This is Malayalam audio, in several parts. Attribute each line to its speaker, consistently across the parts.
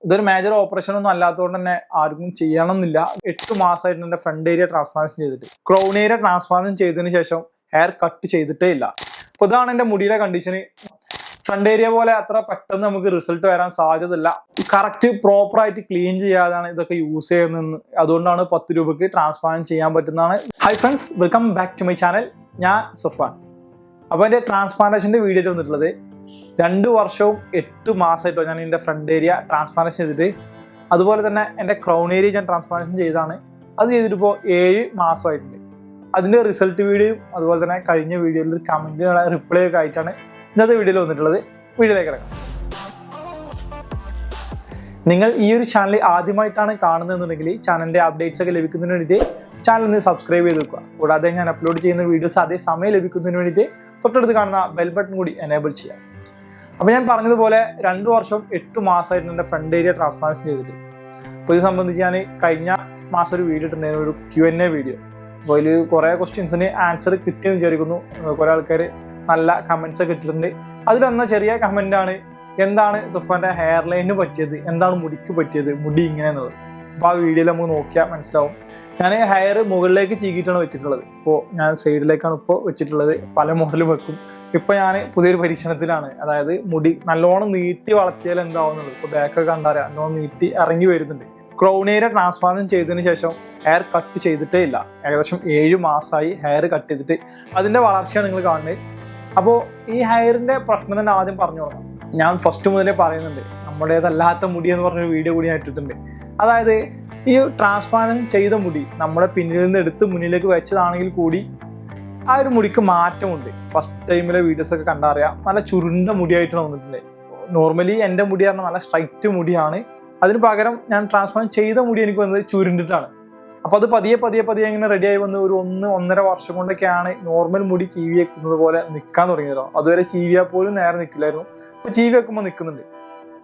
Speaker 1: ഇതൊരു മേജർ ഓപ്പറേഷൻ ഒന്നും അല്ലാത്തതുകൊണ്ട് തന്നെ ആർക്കും ചെയ്യണമെന്നില്ല. 8 മാസമായിട്ട് എൻ്റെ ഫ്രണ്ട് ഏരിയ ട്രാൻസ്പ്ലാന്റേഷൻ ചെയ്തിട്ട് ക്രൗൺ ഏരിയ ട്രാൻസ്പ്ലാന്റേഷൻ ചെയ്തതിന് ശേഷം ഹെയർ കട്ട് ചെയ്തിട്ടേ ഇല്ല. അപ്പോൾ ഇതാണ് എൻ്റെ മുടിയുടെ കണ്ടീഷന്. ഫ്രണ്ട് ഏരിയ പോലെ അത്ര പെട്ടെന്ന് നമുക്ക് റിസൾട്ട് വരാൻ സാധ്യതയില്ല. കറക്റ്റ് പ്രോപ്പറായിട്ട് ക്ലീൻ ചെയ്യാതാണ് ഇതൊക്കെ യൂസ് ചെയ്യുന്നത്. അതുകൊണ്ടാണ് 10 രൂപയ്ക്ക് ട്രാൻസ്പ്ലാന്റ് ചെയ്യാൻ പറ്റുന്നതാണ്. Hi friends, welcome back to my channel. ഞാൻ സഫാൻ. അപ്പോൾ എൻ്റെ ട്രാൻസ്പ്ലാന്റേഷൻ്റെ വീഡിയോ വന്നിട്ടുള്ളത് 2 വർഷവും 8 മാസമായിട്ടോ ഞാൻ എൻ്റെ ഫ്രണ്ട് ഏരിയ ട്രാൻസ്പ്ലാന്റേഷൻ ചെയ്തിട്ട്, അതുപോലെ തന്നെ എൻ്റെ ക്രൗൺ ഏരിയ ഞാൻ ട്രാൻസ്പ്ലാന്റേഷൻ ചെയ്താണ്. അത് ചെയ്തിട്ടിപ്പോൾ 7 മാസമായിട്ടുണ്ട്. അതിൻ്റെ റിസൾട്ട് വീഡിയോയും അതുപോലെ തന്നെ കഴിഞ്ഞ വീഡിയോയിൽ കമൻറ്റുകളെ റിപ്ലൈ ഒക്കെ ആയിട്ടാണ് ഇന്നത്തെ വീഡിയോയിൽ വന്നിട്ടുള്ളത്. വീഡിയോയിലേക്ക് ഇറങ്ങാം. നിങ്ങൾ ഈ ഒരു ചാനൽ ആദ്യമായിട്ടാണ് കാണുന്നതെന്നുണ്ടെങ്കിൽ ചാനലിൻ്റെ അപ്ഡേറ്റ്സ് ഒക്കെ ലഭിക്കുന്നതിന് വേണ്ടിയിട്ട് ചാനൽ ഒന്ന് സബ്സ്ക്രൈബ് ചെയ്ത് വെക്കുക. കൂടാതെ ഞാൻ അപ്ലോഡ് ചെയ്യുന്ന വീഡിയോസ് അതേ സമയം ലഭിക്കുന്നതിന് വേണ്ടിയിട്ട് തൊട്ടടുത്ത് കാണുന്ന ബെൽ ബട്ടൺ കൂടി എനേബിൾ ചെയ്യാം. അപ്പോൾ ഞാൻ പറഞ്ഞതുപോലെ 2 വർഷം 8 മാസമായിട്ട് എൻ്റെ ഫ്രണ്ട് ഏരിയ ട്രാൻസ്പ്ലാന്റേഷൻ ചെയ്തിട്ട്, അപ്പോൾ ഇത് സംബന്ധിച്ച് ഞാൻ കഴിഞ്ഞ മാസം ഒരു വീഡിയോ ഇട്ടിട്ടുണ്ടായിരുന്നു, ഒരു Q&A വീഡിയോ. അപ്പോൾ അതിൽ കുറേ ക്വസ്റ്റ്യൻസിന് ആൻസർ കിട്ടിയെന്ന് വിചാരിക്കുന്നു. കുറേ ആൾക്കാർ നല്ല കമൻസ് ഒക്കെ ഇട്ടിട്ടുണ്ട്. അതിലൊന്ന ചെറിയ കമൻ്റാണ്, എന്താണ് സഫാൻ്റെ ഹെയർ ലൈനിന് പറ്റിയത്, എന്താണ് മുടിക്ക് പറ്റിയത്, മുടി ഇങ്ങനെ എന്നുള്ളത്. അപ്പോൾ ആ വീഡിയോയിൽ നമുക്ക് നോക്കിയാൽ മനസ്സിലാവും. ഞാൻ ഹെയർ മുകളിലേക്ക് ചീകിയിട്ടാണ് വെച്ചിട്ടുള്ളത്. ഇപ്പോൾ ഞാൻ സൈഡിലേക്കാണ് ഇപ്പോൾ വെച്ചിട്ടുള്ളത്. പല മോഡലും വെക്കും. ഇപ്പോൾ ഞാൻ പുതിയൊരു പരീക്ഷണത്തിലാണ്. അതായത് മുടി നല്ലോണം നീട്ടി വളർത്തിയാൽ എന്താവുന്നുള്ളത്. ഇപ്പോൾ ബാക്കൊക്കെ കണ്ടാൽ നല്ലോണം നീട്ടി ഇറങ്ങി വരുന്നുണ്ട്. ക്രൗൺ ഏരിയ ട്രാൻസ്പ്ലാന്റേഷൻ ചെയ്തതിന് ശേഷം ഹെയർ കട്ട് ചെയ്തിട്ടേ ഇല്ല. ഏകദേശം 7 മാസമായി ഹെയർ കട്ട് ചെയ്തിട്ട്. അതിൻ്റെ വളർച്ചയാണ് നിങ്ങൾ കാണുന്നത്. അപ്പോൾ ഈ ഹെയറിൻ്റെ പ്രശ്നം തന്നെ ആദ്യം പറഞ്ഞു തുടങ്ങാം. ഞാൻ ഫസ്റ്റ് മുതലേ പറയുന്നുണ്ട്, നമ്മുടേതല്ലാത്ത മുടി എന്ന് പറഞ്ഞൊരു വീഡിയോ കൂടി ഞാൻ ഇട്ടിട്ടുണ്ട്. അതായത് ഈ ട്രാൻസ്പ്ലാന്റേഷൻ ചെയ്ത മുടി നമ്മുടെ പിന്നിൽ നിന്ന് എടുത്ത് മുന്നിലേക്ക് വെച്ചതാണെങ്കിൽ കൂടി ആ ഒരു മുടിക്ക് മാറ്റമുണ്ട്. ഫസ്റ്റ് ടൈമിലെ വീഡിയോസൊക്കെ കണ്ടറിയാം, നല്ല ചുരുണ്ട മുടിയായിട്ടാണ് വന്നിട്ടുണ്ട്. നോർമലി എൻ്റെ മുടി പറഞ്ഞാൽ നല്ല സ്ട്രൈറ്റ് മുടിയാണ്. അതിന് പകരം ഞാൻ ട്രാൻസ്പ്ലാന്റ് ചെയ്ത മുടി എനിക്ക് വന്നത് ചുരുണ്ടിട്ടാണ്. അപ്പോൾ അത് പതിയെ ഇങ്ങനെ റെഡിയായി വന്ന് ഒരു 1-1.5 വർഷം കൊണ്ടൊക്കെയാണ് നോർമൽ മുടി ചീവി വെക്കുന്നത് പോലെ നിൽക്കാൻ തുടങ്ങിയതോ. അതുവരെ ചീവിയാൽ പോലും നേരെ നിൽക്കില്ലായിരുന്നു. ഇപ്പോൾ ചീവി വെക്കുമ്പോൾ നിൽക്കുന്നുണ്ട്.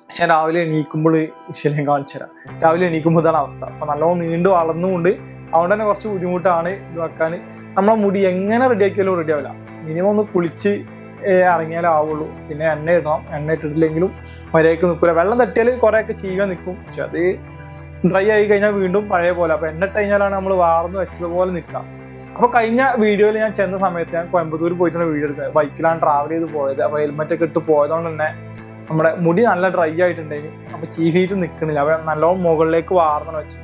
Speaker 1: പക്ഷെ രാവിലെ എണീക്കുമ്പോൾ വിഷയം കാണിച്ചു തരാം. രാവിലെ എണീക്കുമ്പോൾ ഇതാണ് അവസ്ഥ. അപ്പോൾ നല്ലോണം നീണ്ടു വളർന്നുകൊണ്ട് അതുകൊണ്ട് തന്നെ കുറച്ച് ബുദ്ധിമുട്ടാണ് ഇത് വെക്കാൻ. നമ്മളെ മുടി എങ്ങനെ റെഡിയാക്കിയാലും റെഡി ആവില്ല. മിനിമം ഒന്ന് കുളിച്ച് ഇറങ്ങിയാലേ ആവുള്ളൂ. പിന്നെ എണ്ണ ഇടണം. എണ്ണ ഇട്ടിട്ടില്ലെങ്കിലും മര്യാദയ്ക്ക് നിൽക്കില്ല. വെള്ളം തട്ടിയാൽ കുറേയൊക്കെ ചീവാൻ നിൽക്കും. പക്ഷെ അത് ഡ്രൈ ആയി കഴിഞ്ഞാൽ വീണ്ടും പഴയ പോലെ. അപ്പോൾ എണ്ണ ഇട്ട് കഴിഞ്ഞാലാണ് നമ്മൾ വാർന്ന് വെച്ചതുപോലെ നിൽക്കാം. അപ്പോൾ കഴിഞ്ഞ വീഡിയോയിൽ ഞാൻ ചെന്ന സമയത്ത് ഞാൻ കോയമ്പത്തൂർ പോയിട്ടാണ് വീഡിയോ എടുക്കുന്നത്. ബൈക്കിലാണ് ട്രാവൽ ചെയ്ത് പോയത്. അപ്പോൾ ഹെൽമെറ്റൊക്കെ ഇട്ട് പോയതുകൊണ്ട് തന്നെ നമ്മുടെ മുടി നല്ല ഡ്രൈ ആയിട്ടുണ്ടെങ്കിൽ അപ്പോൾ ചീവിയിട്ട് നിൽക്കണില്ല. അപ്പോൾ നല്ലോണം മുകളിലേക്ക് വാർന്നു വെച്ചു.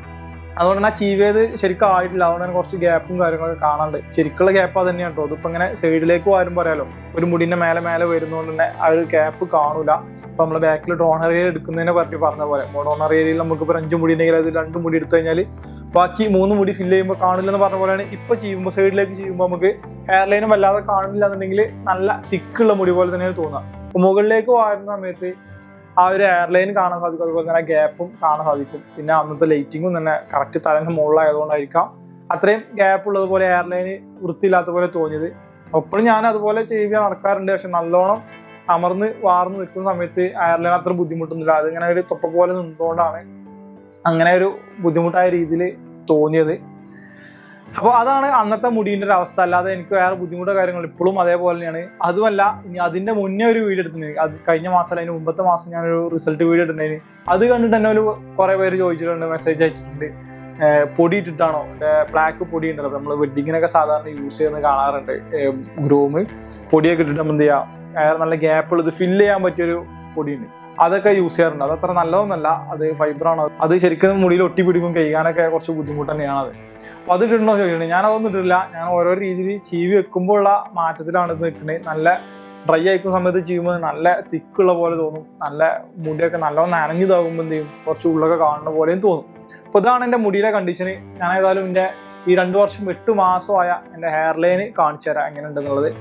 Speaker 1: അതുകൊണ്ട് തന്നെ ചീവിയത് ശരിക്കും ആയിട്ടില്ല. അതുകൊണ്ട് തന്നെ കുറച്ച് ഗ്യാപ്പും കാര്യങ്ങളൊക്കെ കാണാണ്ട്. ശരിക്കുള്ള ഗ്യാപ്പ് അത് തന്നെയാണ് കേട്ടോ. അതിപ്പോൾ ഇങ്ങനെ സൈഡിലേക്ക് വരുമ്പോൾ അറിയാലോ, ഒരു മുടിൻ്റെ മേലെ വരുന്നതുകൊണ്ട് തന്നെ ആ ഒരു ഗ്യാപ്പ് കാണൂല. അപ്പോൾ നമ്മൾ ബാക്കിൽ ഡോണർ ഏരിയ എടുക്കുന്നതിനെ പറ്റി പറഞ്ഞ പോലെ, ഡോണർ ഏരിയയിൽ നമുക്കിപ്പോൾ 5 മുടി ഉണ്ടെങ്കിൽ അത് 2 മുടി എടുത്തു കഴിഞ്ഞാൽ ബാക്കി 3 മുടി ഫില്ല് ചെയ്യുമ്പോൾ കാണില്ലെന്ന് പറഞ്ഞ പോലെയാണ്. ഇപ്പോൾ ചെയ്യുമ്പോൾ സൈഡിലേക്ക് ചെയ്യുമ്പോൾ നമുക്ക് ഹെയർ ലൈനും വല്ലാതെ കാണില്ല എന്നുണ്ടെങ്കിൽ നല്ല തിക്കുള്ള മുടി പോലെ തന്നെയാണ് തോന്നുക. അപ്പോൾ മുകളിലേക്ക് വരുന്ന സമയത്ത് ആ ഒരു എയർലൈൻ കാണാൻ സാധിക്കും. അതുപോലെ തന്നെ ഗ്യാപ്പും കാണാൻ സാധിക്കും. പിന്നെ അന്നത്തെ ലൈറ്റിങ്ങും തന്നെ കറക്റ്റ് തലൻ്റെ മുകളിലായതുകൊണ്ടായിരിക്കാം അത്രയും ഗ്യാപ്പ് ഉള്ളതുപോലെ എയർലൈന് വൃത്തിയില്ലാത്ത പോലെ തോന്നിയത്. അപ്പോഴും ഞാൻ അതുപോലെ ചെയ്യുക നടക്കാറുണ്ട്. പക്ഷെ നല്ലോണം അമർന്ന് വാർന്ന് നിൽക്കുന്ന സമയത്ത് എയർലൈൻ അത്ര ബുദ്ധിമുട്ടൊന്നുമില്ല. അതിങ്ങനെ ഒരു തൊപ്പ പോലെ നിന്നതുകൊണ്ടാണ് അങ്ങനെ ഒരു ബുദ്ധിമുട്ടായ രീതിയിൽ തോന്നിയത്. അപ്പോൾ അതാണ് അന്നത്തെ മുടീൻ്റെ ഒരു അവസ്ഥ. അല്ലാതെ എനിക്ക് വേറെ ബുദ്ധിമുട്ടോ കാര്യങ്ങൾ ഇപ്പോഴും അതേപോലെ തന്നെയാണ്. അതുമല്ല, ഇനി അതിൻ്റെ മുന്നേ ഒരു വീഡിയോ എടുത്തിട്ടുണ്ട്. അത് കഴിഞ്ഞ മാസം അല്ല, അതിന് മുമ്പത്തെ മാസം ഞാനൊരു റിസൾട്ട് വീഡിയോ ഇട്ടിട്ടുണ്ടായിരുന്നു. അത് കണ്ടിട്ട് തന്നെ ഒരു കുറേ പേര് ചോദിച്ചിട്ടുണ്ട്, മെസ്സേജ് അയച്ചിട്ടുണ്ട്, പൊടി ഇട്ടിട്ടാണോ, ബ്ലാക്ക് പൊടി ഉണ്ടല്ലോ നമ്മൾ വെഡ്ഡിങ്ങിനൊക്കെ സാധാരണ യൂസ് ചെയ്യുന്നത് കാണാറുണ്ട്. ഗ്രൂമ് പൊടിയൊക്കെ ഇട്ടിട്ട് നമ്മൾ എന്ത് ചെയ്യുക, നല്ല ഗ്യാപ്പ് ഉള്ളത് ഫില്ല് ചെയ്യാൻ പറ്റിയൊരു പൊടിയുണ്ട്. അതൊക്കെ യൂസ് ചെയ്യാറുണ്ട്. അത് അത്ര നല്ലതൊന്നല്ല. അത് ഫൈബറാണ്. അത് ശരിക്കും മുടിയിൽ ഒട്ടിപ്പിടിക്കും. കഴിയാനൊക്കെ കുറച്ച് ബുദ്ധിമുട്ട് തന്നെയാണ് അത്. അപ്പോൾ അത് ഇട്ടിട്ടുണ്ടോ ചോദിക്കുന്നത്, ഞാനതൊന്നും ഇട്ടിട്ടില്ല. ഞാൻ ഓരോ രീതിയിൽ ചീവി വെക്കുമ്പോഴുള്ള മാറ്റത്തിലാണ് ഇത് നിൽക്കുന്നത്. നല്ല ഡ്രൈ ആയിക്കുന്ന സമയത്ത് ചെയ്യുമ്പോൾ നല്ല തിക്കുള്ള പോലെ തോന്നും. നല്ല മുടിയൊക്കെ നല്ലോണം നനഞ്ഞതാകുമ്പോൾ എന്ത് ചെയ്യും, കുറച്ച് ഉള്ളൊക്കെ കാണുന്ന പോലെയും തോന്നും. അപ്പോൾ ഇതാണ് എൻ്റെ മുടിയുടെ കണ്ടീഷന്. ഞാൻ ഏതായാലും എൻ്റെ ഈ 2 വർഷം 8 മാസമായ എൻ്റെ ഹെയർ ലൈന് കാണിച്ചു തരാം എങ്ങനെയുണ്ടെന്നുള്ളത്.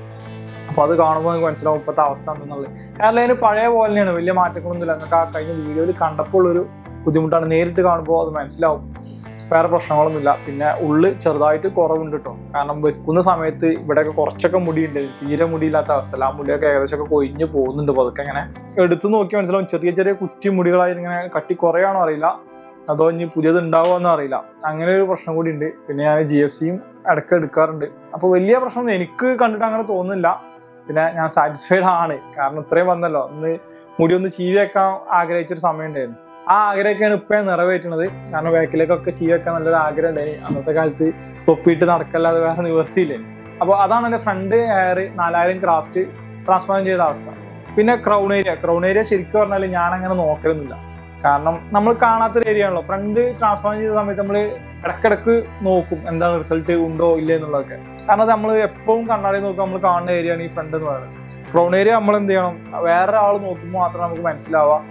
Speaker 1: അപ്പോൾ അത് കാണുമ്പോൾ നിങ്ങൾക്ക് മനസ്സിലാവും ഇപ്പോഴത്തെ അവസ്ഥ എന്തെന്നുള്ളത്. ഹെയർ ലൈന് പഴയ പോലെ തന്നെയാണ്, വലിയ മാറ്റങ്ങളൊന്നുമില്ല. നിങ്ങൾക്ക് ആ കഴിഞ്ഞ വീഡിയോയിൽ കണ്ടപ്പോൾ ഉള്ളൊരു ബുദ്ധിമുട്ടാണ്. നേരിട്ട് കാണുമ്പോൾ അത് മനസ്സിലാവും. വേറെ പ്രശ്നങ്ങളൊന്നുമില്ല. പിന്നെ ഉള്ളിൽ ചെറുതായിട്ട് കുറവുണ്ട് കേട്ടോ. കാരണം വെക്കുന്ന സമയത്ത് ഇവിടെയൊക്കെ കുറച്ചൊക്കെ മുടിയുണ്ട്. തീരെ മുടിയില്ലാത്ത അവസ്ഥ. ആ മുടിയൊക്കെ ഏകദേശമൊക്കെ കൊഴിഞ്ഞ് പോകുന്നുണ്ട്. അപ്പോൾ അതൊക്കെ ഇങ്ങനെ എടുത്ത് നോക്കി മനസ്സിലാവും. ചെറിയ കുറ്റി മുടികളായി ഇങ്ങനെ കട്ടി കുറയാണോ അറിയില്ല, അതോ ഇനി പുതിയത് ഉണ്ടാവുമെന്നോ അറിയില്ല. അങ്ങനെ ഒരു പ്രശ്നം കൂടി ഉണ്ട്. പിന്നെ ഞാൻ GFCയും ഇടയ്ക്ക് എടുക്കാറുണ്ട്. അപ്പോൾ വലിയ പ്രശ്നം എനിക്ക് കണ്ടിട്ട് അങ്ങനെ തോന്നുന്നില്ല. പിന്നെ ഞാൻ സാറ്റിസ്ഫൈഡ് ആണ്. കാരണം ഇത്രയും വന്നല്ലോ, ഒന്ന് മുടി ഒന്ന് ചീവി വെക്കാൻ ആഗ്രഹിച്ചൊരു സമയം ഉണ്ടായിരുന്നു. ആ ആഗ്രഹമൊക്കെയാണ് ഇപ്പം നിറവേറ്റുന്നത്. കാരണം ബാക്കിലേക്കൊക്കെ ചെയ്യാൻ നല്ലൊരു ആഗ്രഹം ഉണ്ടായി. അന്നത്തെ കാലത്ത് തൊപ്പിയിട്ട് നടക്കല്ലാതെ വേറെ നിവർത്തിയില്ലേ. അപ്പോൾ അതാണ് എൻ്റെ ഫ്രണ്ട് ഹെയർ 4000 ക്രാഫ്റ്റ് ട്രാൻസ്പ്ലാന്റ് ചെയ്ത അവസ്ഥ. പിന്നെ ക്രൗൺ ഏരിയ ശരിക്കും പറഞ്ഞാൽ ഞാൻ അങ്ങനെ നോക്കലൊന്നുമില്ല. കാരണം നമ്മൾ കാണാത്തൊരു ഏരിയ ആണല്ലോ. ഫ്രണ്ട് ട്രാൻസ്പ്ലാന്റ് ചെയ്ത സമയത്ത് നമ്മൾ ഇടയ്ക്കിടക്ക് നോക്കും എന്താണ് റിസൾട്ട് ഉണ്ടോ ഇല്ലേ എന്നുള്ളതൊക്കെ. കാരണം അത് നമ്മൾ എപ്പോഴും കണ്ണാടി നോക്കുക നമ്മൾ കാണുന്ന ഏരിയയാണ് ഈ ഫ്രണ്ട് എന്ന് പറയുന്നത്. ക്രൗൺ ഏരിയ നമ്മൾ എന്ത് ചെയ്യണം, വേറെ ആൾ നോക്കുമ്പോൾ മാത്രമേ നമുക്ക് മനസ്സിലാവാം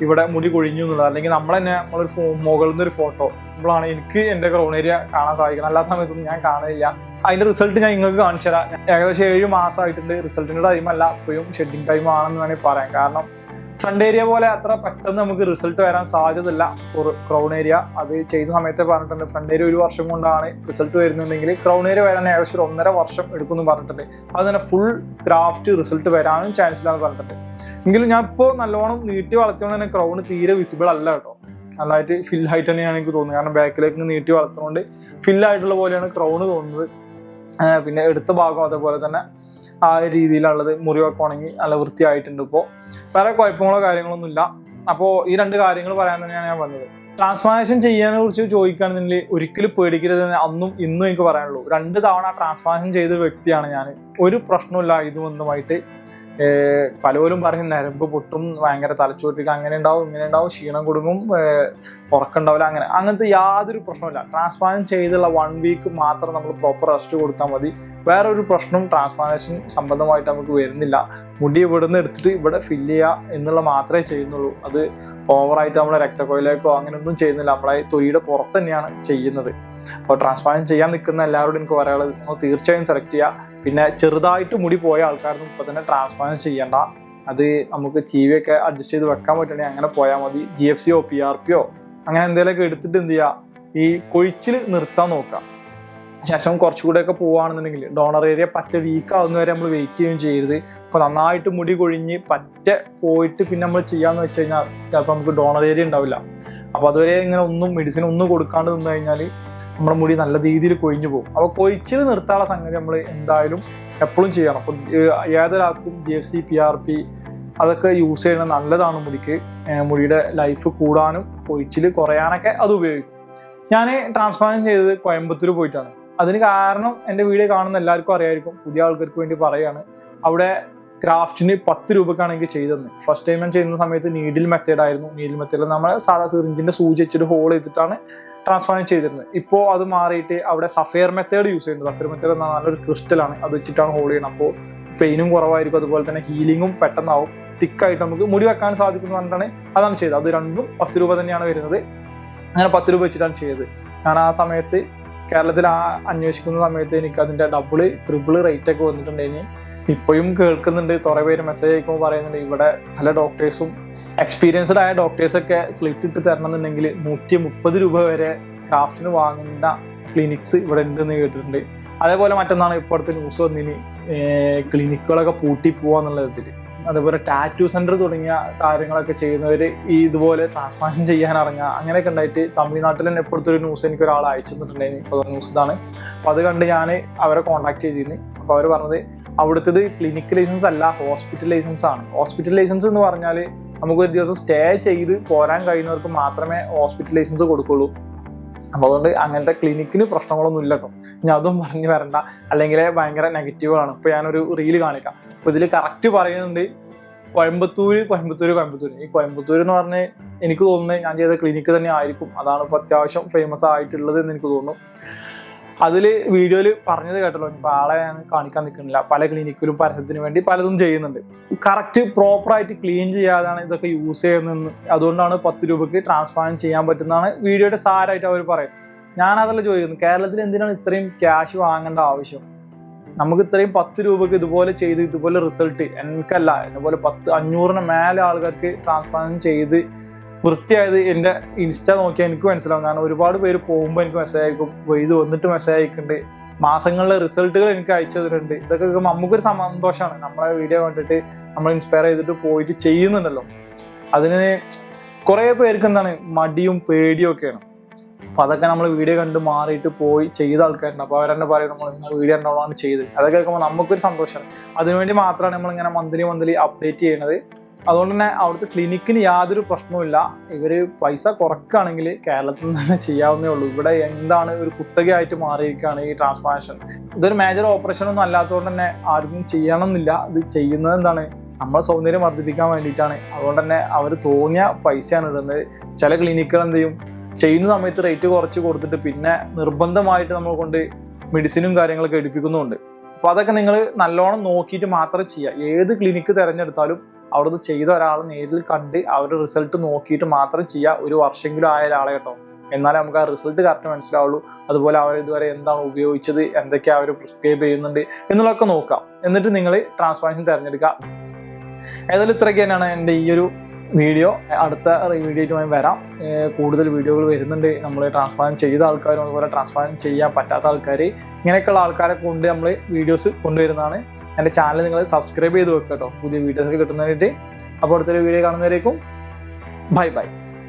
Speaker 1: ഇവിടെ മുടി കൊഴിഞ്ഞു എന്നുള്ളത്. അല്ലെങ്കിൽ നമ്മൾ തന്നെ നമ്മളൊരു മുകളിൽ നിന്നൊരു ഫോട്ടോ നമ്മളാണ് എനിക്ക് എൻ്റെ ക്രൗൺ ഏരിയ കാണാൻ സാധിക്കണം. എല്ലാ സമയത്തൊന്നും ഞാൻ കാണില്ല. അതിന്റെ റിസൾട്ട് ഞാൻ നിങ്ങൾക്ക് കാണിച്ചു തരാം. ഏകദേശം 7 മാസമായിട്ടുണ്ട്. റിസൾട്ടിന്റെ ടൈമല്ല, ഇപ്പോഴും ഷെഡിങ് ടൈം ആണെന്ന് വേണമെങ്കിൽ പറയാം. കാരണം ഫ്രണ്ട് ഏരിയ പോലെ അത്ര പെട്ടെന്ന് നമുക്ക് റിസൾട്ട് വരാൻ സാധ്യതയില്ല ക്രൗൺ ഏരിയ. അത് ചെയ്ത സമയത്ത് പറഞ്ഞിട്ടുണ്ട് ഫ്രണ്ട് ഏരിയ 1 വർഷം കൊണ്ടാണ് റിസൾട്ട് വരുന്നുണ്ടെങ്കിൽ ക്രൗൺ ഏരിയ വരാൻ ഏകദേശം 1.5 വർഷം എടുക്കുമെന്ന് പറഞ്ഞിട്ടുണ്ട്. അത് തന്നെ ഫുൾ ക്രാഫ്റ്റ് റിസൾട്ട് വരാനും ചാൻസ് ഇല്ലാന്ന് പറഞ്ഞിട്ടുണ്ട്. എങ്കിലും ഞാൻ ഇപ്പോൾ നല്ലോണം നീട്ടി വളർത്തിയോണ്ട് തന്നെ ക്രൗൺ തീരെ വിസിബിൾ അല്ല കേട്ടോ. നല്ലതായിട്ട് ഫില്ലായിട്ട് തന്നെയാണ് എനിക്ക് തോന്നുന്നത്. കാരണം ബാക്കിലേക്ക് നീട്ടി വളർത്തുന്നതുകൊണ്ട് ഫില്ലായിട്ടുള്ള പോലെയാണ് ക്രൗണ് തോന്നുന്നത്. പിന്നെ എടുത്ത ഭാഗം അതേപോലെ തന്നെ ആ രീതിയിലുള്ളത് മുറിവൊക്കെ ഉണങ്ങി നല്ല വൃത്തിയായിട്ടുണ്ട്. ഇപ്പോൾ വേറെ കുഴപ്പങ്ങളോ കാര്യങ്ങളൊന്നും ഇല്ല. അപ്പോൾ ഈ 2 കാര്യങ്ങൾ പറയാൻ തന്നെയാണ് ഞാൻ വന്നത്. ട്രാൻസ്പ്ലാന്റേഷൻ ചെയ്യാനെ കുറിച്ച് ചോദിക്കുകയാണെന്നുണ്ടെങ്കിൽ ഒരിക്കലും പേടിക്കരുതെന്ന് അന്നും ഇന്നും എനിക്ക് പറയാനുള്ളൂ. 2 തവണ ട്രാൻസ്പ്ലാന്റേഷൻ ചെയ്ത വ്യക്തിയാണ് ഞാൻ. ഒരു പ്രശ്നമില്ല ഇതുമൊന്നുമായിട്ട്. പലരും പറയും നരമ്പ് പൊട്ടും, ഭയങ്കര തലച്ചോറ്റിക്ക് അങ്ങനെ ഉണ്ടാവും ഇങ്ങനെ ഉണ്ടാവും, ക്ഷീണം കൊടുക്കും, ഉറക്കുണ്ടാവില്ല, അങ്ങനത്തെ യാതൊരു പ്രശ്നമില്ല. ട്രാൻസ്പ്ലാന്റ് ചെയ്തുള്ള 1 വീക്ക് മാത്രം നമ്മൾ പ്രോപ്പർ റെസ്റ്റ് കൊടുത്താൽ മതി. വേറൊരു പ്രശ്നം ട്രാൻസ്പ്ലാന്റേഷൻ സംബന്ധമായിട്ട് നമുക്ക് വരുന്നില്ല. മുടി ഇവിടെ നിന്ന് എടുത്തിട്ട് ഇവിടെ ഫില്ല് ചെയ്യുക എന്നുള്ള മാത്രമേ ചെയ്യുന്നുള്ളൂ. അത് ഓവറായിട്ട് നമ്മളെ രക്തക്കൊയിലേക്കോ അങ്ങനെയൊന്നും ചെയ്യുന്നില്ല. നമ്മളെ തൊലിയുടെ പുറത്ത് തന്നെയാണ് ചെയ്യുന്നത്. അപ്പോൾ ട്രാൻസ്പ്ലാന്റ് ചെയ്യാൻ നിൽക്കുന്ന എല്ലാവരോടും എനിക്ക് പറയാനുള്ളത് നിങ്ങൾ തീർച്ചയായും സെലക്ട് ചെയ്യുക. പിന്നെ ചെറുതായിട്ട് മുടി പോയ ആൾക്കാരൊന്നും ഇപ്പം തന്നെ ട്രാൻസ്പ്ലാന്റ് ചെയ്യേണ്ട. അത് നമുക്ക് ചീവിയൊക്കെ അഡ്ജസ്റ്റ് ചെയ്ത് വെക്കാൻ പറ്റണമെങ്കിൽ അങ്ങനെ പോയാൽ മതി. GFCയോ PRPയോ അങ്ങനെ എന്തെങ്കിലുമൊക്കെ എടുത്തിട്ട് എന്ത് ചെയ്യുക, ഈ കൊഴിച്ചിൽ നിർത്താൻ നോക്കുക. ശേഷം കുറച്ചുകൂടെയൊക്കെ പോവുകയാണെന്നുണ്ടെങ്കിൽ ഡോണർ ഏരിയ പറ്റ വീക്ക് ആവുന്നവരെ നമ്മൾ വെയിറ്റ് ചെയ്യുകയും ചെയ്യരുത്. ഇപ്പോൾ നന്നായിട്ട് മുടി കൊഴിഞ്ഞ് പറ്റ പോയിട്ട് പിന്നെ നമ്മൾ ചെയ്യാന്ന് വെച്ച് കഴിഞ്ഞാൽ ചിലപ്പോൾ നമുക്ക് ഡോണർ ഏരിയ ഉണ്ടാവില്ല. അപ്പോൾ അതുവരെ ഇങ്ങനെ മെഡിസിൻ ഒന്നും കൊടുക്കാണ്ട് നിന്ന് കഴിഞ്ഞാൽ നമ്മുടെ മുടി നല്ല രീതിയിൽ കൊഴിഞ്ഞു പോകും. അപ്പോൾ കൊഴിച്ചിൽ നിർത്താനുള്ള സംഗതി നമ്മൾ എന്തായാലും എപ്പോഴും ചെയ്യണം. അപ്പോൾ ഏതൊരാൾക്കും GFC PRP അതൊക്കെ യൂസ് ചെയ്യുന്നത് നല്ലതാണ്. മുടിയുടെ ലൈഫ് കൂടാനും കൊഴിച്ചിൽ കുറയാനൊക്കെ അത് ഉപയോഗിക്കും. ഞാൻ ട്രാൻസ്പ്ലാന്റ് ചെയ്തത് കോയമ്പത്തൂർ പോയിട്ടാണ്. അതിന് കാരണം എൻ്റെ വീഡിയോ കാണുന്ന എല്ലാവർക്കും അറിയായിരിക്കും. പുതിയ ആൾക്കാർക്ക് വേണ്ടി പറയുകയാണ്. അവിടെ ക്രാഫ്റ്റിന് 10 രൂപക്കാണ് എനിക്ക് ചെയ്തത്. ഫസ്റ്റ് ടൈം ഞാൻ ചെയ്യുന്ന സമയത്ത് നീഡിൽ മെത്തേഡ് ആയിരുന്നു. നീഡിൽ മെത്തേഡിൽ നമ്മൾ സാധാ സിറിഞ്ചിന്റെ സൂചി വെച്ചിട്ട് ഹോൾ ചെയ്തിട്ടാണ് ട്രാൻസ്പ്ലാന്റ് ചെയ്തിരുന്നത്. ഇപ്പോൾ അത് മാറിയിട്ട് അവിടെ സഫയർ മെത്തേഡ് യൂസ് ചെയ്യുന്നത്. സഫയർ മെത്തേഡ് എന്ന് പറഞ്ഞാൽ നല്ലൊരു ക്രിസ്റ്റലാണ്, അത് വെച്ചിട്ടാണ് ഹോൾ ചെയ്യുന്നത്. അപ്പോൾ പെയിനും കുറവായിരിക്കും, അതുപോലെ തന്നെ ഹീലിങ്ങും പെട്ടെന്നാവും, തിക്കായിട്ട് നമുക്ക് മുടി വെക്കാൻ സാധിക്കുന്നു പറഞ്ഞിട്ടാണ് അതാണ് ചെയ്തത്. അത് രണ്ടും 10 രൂപ തന്നെയാണ് വരുന്നത്. അങ്ങനെ 10 രൂപ വെച്ചിട്ടാണ് ചെയ്തത്. ഞാൻ ആ സമയത്ത് കേരളത്തിൽ അന്വേഷിക്കുന്ന സമയത്ത് എനിക്ക് അതിൻ്റെ ഡബിള് 3 റേറ്റ് ഒക്കെ വന്നിട്ടുണ്ടെങ്കിൽ ഇപ്പോഴും കേൾക്കുന്നുണ്ട്. കുറേ പേര് മെസ്സേജ് അയക്കുമ്പോൾ പറയുന്നുണ്ട് ഇവിടെ പല ഡോക്ടേഴ്സും എക്സ്പീരിയൻസ്ഡ് ആയ ഡോക്ടേഴ്സൊക്കെ സ്ലിറ്റ് ഇട്ട് തരണമെന്നുണ്ടെങ്കിൽ 130 രൂപ വരെ ക്രാഫ്റ്റിന് വാങ്ങേണ്ട ക്ലിനിക്സ് ഇവിടെ ഉണ്ടെന്ന് കേട്ടിട്ടുണ്ട്. അതേപോലെ മറ്റൊന്നാണ് ഇപ്പോഴത്തെ ന്യൂസ് വന്നിന് ക്ലിനിക്കുകളൊക്കെ പൂട്ടി പോവാന്നുള്ള ഇതിൽ. അതേപോലെ ടാറ്റു സെന്റർ തുടങ്ങിയ കാര്യങ്ങളൊക്കെ ചെയ്യുന്നവർ ഈ ഇതുപോലെ ട്രാൻസ്പ്ലാന്റേഷൻ ചെയ്യാൻ ഇറങ്ങുക അങ്ങനെയൊക്കെ ഉണ്ടായിട്ട് തമിഴ്നാട്ടിൽ തന്നെ ഇപ്പോഴത്തെ ഒരു ന്യൂസ് എനിക്ക് ഒരാൾ അയച്ചു തന്നിട്ടുണ്ടായിരുന്നു. ഇപ്പോൾ ന്യൂസ് ഇതാണ്. അപ്പോൾ അത് കണ്ട് ഞാൻ അവരെ കോൺടാക്ട് ചെയ്തിരുന്നു. അപ്പോൾ അവർ പറഞ്ഞത് അവിടുത്തത് ക്ലിനിക്ക് ലൈസൻസ് അല്ല, ഹോസ്പിറ്റൽ ലൈസൻസ് ആണ്. ഹോസ്പിറ്റൽ ലൈസൻസ് എന്ന് പറഞ്ഞാൽ നമുക്ക് ഒരു ദിവസം സ്റ്റേ ചെയ്ത് പോരാൻ കഴിയുന്നവർക്ക് മാത്രമേ ഹോസ്പിറ്റൽ ലൈസൻസ് കൊടുക്കുള്ളൂ. അപ്പോൾ അതുകൊണ്ട് അങ്ങനത്തെ ക്ലിനിക്കിന് പ്രശ്നങ്ങളൊന്നും ഇല്ല കേട്ടോ. ഇനി അതും പറഞ്ഞു വരണ്ട, അല്ലെങ്കിൽ ഭയങ്കര നെഗറ്റീവാണ്. ഇപ്പോൾ ഞാനൊരു റീല് കാണിക്കാം. അപ്പോൾ ഇതിൽ കറക്റ്റ് പറയുന്നുണ്ട് കോയമ്പത്തൂർ. ഈ കോയമ്പത്തൂർ എന്ന് പറഞ്ഞ് എനിക്ക് തോന്നുന്നത് ഞാൻ ചെയ്ത ക്ലിനിക്ക് തന്നെ ആയിരിക്കും. അതാണ് ഇപ്പോൾ അത്യാവശ്യം ഫേമസ് ആയിട്ടുള്ളത് എന്ന് എനിക്ക് തോന്നുന്നു. അതിൽ വീഡിയോയിൽ പറഞ്ഞത് കേട്ടല്ലോ. ഇപ്പോൾ ആളെ ഞാൻ കാണിക്കാൻ നിൽക്കുന്നില്ല. പല ക്ലിനിക്കിലും പരസ്യത്തിന് വേണ്ടി പലതും ചെയ്യുന്നുണ്ട്. കറക്റ്റ് പ്രോപ്പറായിട്ട് ക്ലീൻ ചെയ്യാതാണ് ഇതൊക്കെ യൂസ് ചെയ്യുന്നതെന്ന്. അതുകൊണ്ടാണ് 10 രൂപയ്ക്ക് ട്രാൻസ്പ്ലാന്റ് ചെയ്യാൻ പറ്റുന്നതാണ് വീഡിയോയുടെ സാരമായിട്ട് അവർ പറയുന്നത്. ഞാനതല്ല ചോദിക്കുന്നത്, കേരളത്തിൽ എന്തിനാണ് ഇത്രയും ക്യാഷ് വാങ്ങേണ്ട ആവശ്യം? നമുക്ക് ഇത്രയും 10 രൂപയ്ക്ക് ഇതുപോലെ ചെയ്ത് ഇതുപോലെ റിസൾട്ട് എനിക്കല്ല, ഇതുപോലെ 500-ന് മേലെ ആൾക്കാർക്ക് ട്രാൻസ്പ്ലാന്റ് ചെയ്ത് വൃത്തിയായത് എൻ്റെ ഇൻസ്റ്റ നോക്കിയാൽ എനിക്ക് മനസ്സിലാവും. കാരണം ഒരുപാട് പേര് പോകുമ്പോൾ എനിക്ക് മെസ്സേജ് അയക്കും, ഇത് വന്നിട്ട് മെസ്സേജ് അയക്കുന്നുണ്ട്, മാസങ്ങളിലെ റിസൾട്ടുകൾ എനിക്ക് അയച്ചു തരുന്നുണ്ട്. ഇതൊക്കെ നമുക്കൊരു സന്തോഷമാണ്. നമ്മളെ വീഡിയോ കണ്ടിട്ട് നമ്മൾ ഇൻസ്പയർ ചെയ്തിട്ട് പോയിട്ട് ചെയ്യുന്നുണ്ടല്ലോ. അതിന് കുറേ പേർക്ക് എന്താണ് മടിയും പേടിയും ഒക്കെയാണ്. അപ്പോൾ അതൊക്കെ നമ്മൾ വീഡിയോ കണ്ട് മാറിയിട്ട് പോയി ചെയ്ത ആൾക്കാരുണ്ട്. അപ്പോൾ അവരെന്നെ പറയും നിങ്ങൾ വീഡിയോ കണ്ടോളാണ് ചെയ്ത്. അതൊക്കെ കേൾക്കുമ്പോൾ നമുക്കൊരു സന്തോഷമാണ്. അതിനുവേണ്ടി മാത്രമാണ് നമ്മളിങ്ങനെ മന്ത്ലി അപ്ഡേറ്റ് ചെയ്യുന്നത്. അതുകൊണ്ട് തന്നെ അവിടുത്തെ ക്ലിനിക്കിന് യാതൊരു പ്രശ്നവുമില്ല. ഇവർ പൈസ കുറക്കുകയാണെങ്കിൽ കേരളത്തിൽ നിന്ന് തന്നെ ചെയ്യാവുന്നേ ഉള്ളൂ. ഇവിടെ എന്താണ് ഒരു കുത്തകയായിട്ട് മാറിയിരിക്കുകയാണ് ഈ ട്രാൻസ്പ്ലാന്റേഷൻ. ഇതൊരു മേജർ ഓപ്പറേഷൻ ഒന്നും അല്ലാത്തതുകൊണ്ട് തന്നെ ആർക്കും ചെയ്യണമെന്നില്ല. ഇത് ചെയ്യുന്നത് എന്താണ്, നമ്മളെ സൗന്ദര്യം വർദ്ധിപ്പിക്കാൻ വേണ്ടിയിട്ടാണ്. അതുകൊണ്ട് തന്നെ അവർ തോന്നിയ പൈസയാണ് ഇടുന്നത്. ചില ക്ലിനിക്കുകൾ എന്ത് ചെയ്യും, ചെയ്യുന്ന സമയത്ത് റേറ്റ് കുറച്ച് കൊടുത്തിട്ട് പിന്നെ നിർബന്ധമായിട്ട് നമ്മൾ കൊണ്ട് മെഡിസിനും കാര്യങ്ങളൊക്കെ എടുപ്പിക്കുന്നുമുണ്ട്. അപ്പോൾ അതൊക്കെ നിങ്ങൾ നല്ലോണം നോക്കിയിട്ട് മാത്രം ചെയ്യുക. ഏത് ക്ലിനിക്ക് തിരഞ്ഞെടുത്താലും അവിടുന്ന് ചെയ്ത ഒരാൾ നേരിൽ കണ്ട് അവരുടെ റിസൾട്ട് നോക്കിയിട്ട് മാത്രം ചെയ്യുക. ഒരു വർഷമെങ്കിലും ആയ ഒരാളെ കേട്ടോ, എന്നാലേ നമുക്ക് ആ റിസൾട്ട് കറക്റ്റ് മനസ്സിലാവുള്ളൂ. അതുപോലെ അവർ ഇതുവരെ എന്താണ് ഉപയോഗിച്ചത്, എന്തൊക്കെയാണ് അവർ പ്രിസ്ക്രൈബ് ചെയ്യുന്നുണ്ട് എന്നുള്ളതൊക്കെ നോക്കാം. എന്നിട്ട് നിങ്ങൾ ട്രാൻസ്പ്ലാന്റേഷൻ തിരഞ്ഞെടുക്കുക. ഏതായാലും ഇത്രയൊക്കെ തന്നെയാണ് എൻ്റെ ഈ ഒരു വീഡിയോ. അടുത്ത വീഡിയോയുമായി വരാം. കൂടുതൽ വീഡിയോകൾ വരുന്നുണ്ട്. നമ്മൾ ട്രാൻസ്പ്ലാന്റ് ചെയ്ത ആൾക്കാരും അതുപോലെ ട്രാൻസ്പ്ലാന്റ് ചെയ്യാൻ പറ്റാത്ത ആൾക്കാർ, ഇങ്ങനെയൊക്കെയുള്ള ആൾക്കാരെ കൊണ്ട് നമ്മൾ വീഡിയോസ് കൊണ്ടുവരുന്നതാണ്. എൻ്റെ ചാനൽ നിങ്ങൾ സബ്സ്ക്രൈബ് ചെയ്ത് വെക്കുക കേട്ടോ, പുതിയ വീഡിയോസൊക്കെ കിട്ടുന്നതിനായിട്ട്. അപ്പോൾ അടുത്തൊരു വീഡിയോ കാണുന്നവരേക്കും ബൈ ബൈ.